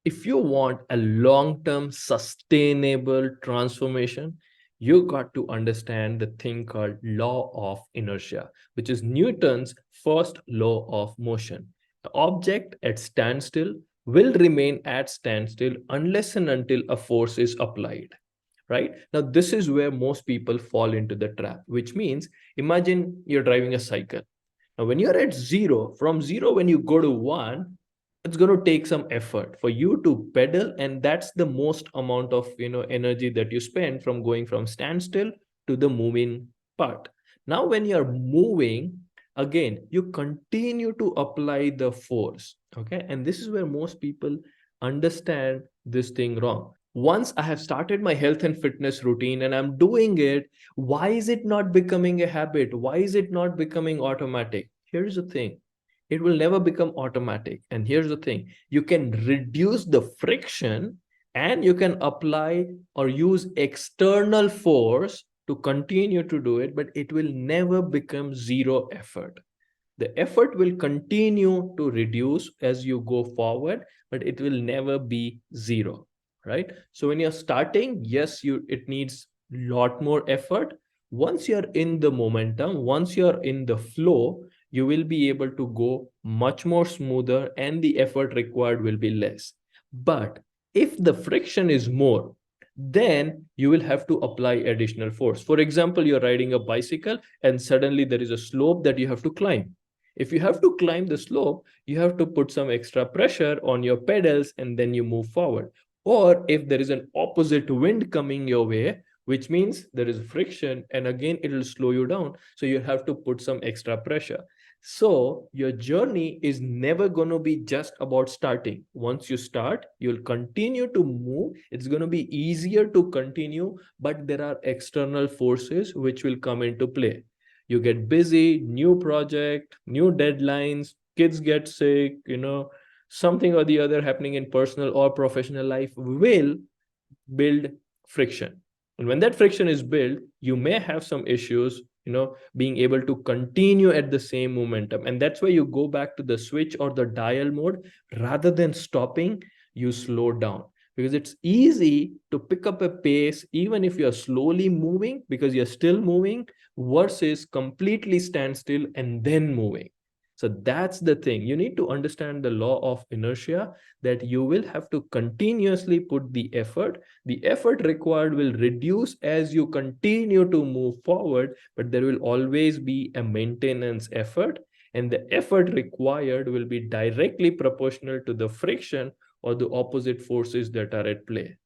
if you want a long-term sustainable transformation, you got to understand the thing called law of inertia, which is Newton's first law of motion. The object at standstill will remain at standstill unless and until a force is applied. Right now, this is where most people fall into the trap, which means imagine you're driving a cycle. Now, when you're at zero, from zero, when you go to one, it's going to take some effort for you to pedal, and that's the most amount of energy that you spend from going from standstill to the moving part. Now, when you're moving, again, you continue to apply the force. Okay, and this is where most people understand this thing wrong. Once I have started my health and fitness routine and I'm doing it, why is it not becoming a habit? Why is it not becoming automatic? Here's the thing, it will never become automatic. And here's the thing, you can reduce the friction and you can apply or use external force to continue to do it, but it will never become zero effort. The effort will continue to reduce as you go forward, but it will never be zero, right? So when you're starting, yes, it needs lot more effort. Once you're in the momentum, once you're in the flow, you will be able to go much more smoother and the effort required will be less. But if the friction is more, then you will have to apply additional force. For example, you're riding a bicycle and suddenly there is a slope that you have to climb. If you have to climb the slope, you have to put some extra pressure on your pedals and then you move forward. Or if there is an opposite wind coming your way, which means there is friction and again it will slow you down. So you have to put some extra pressure. So your journey is never going to be just about starting. Once you start, you'll continue to move. It's going to be easier to continue, but there are external forces which will come into play. You get busy, new project, new deadlines, kids get sick, something or the other happening in personal or professional life will build friction. And when that friction is built, you may have some issues, being able to continue at the same momentum. And that's why you go back to the switch or the dial mode. Rather than stopping, you slow down, because it's easy to pick up a pace even if you're slowly moving because you're still moving, versus completely stand still and then moving. So that's the thing. You need to understand the law of inertia, that you will have to continuously put the effort. The effort required will reduce as you continue to move forward, but there will always be a maintenance effort. And the effort required will be directly proportional to the friction or the opposite forces that are at play.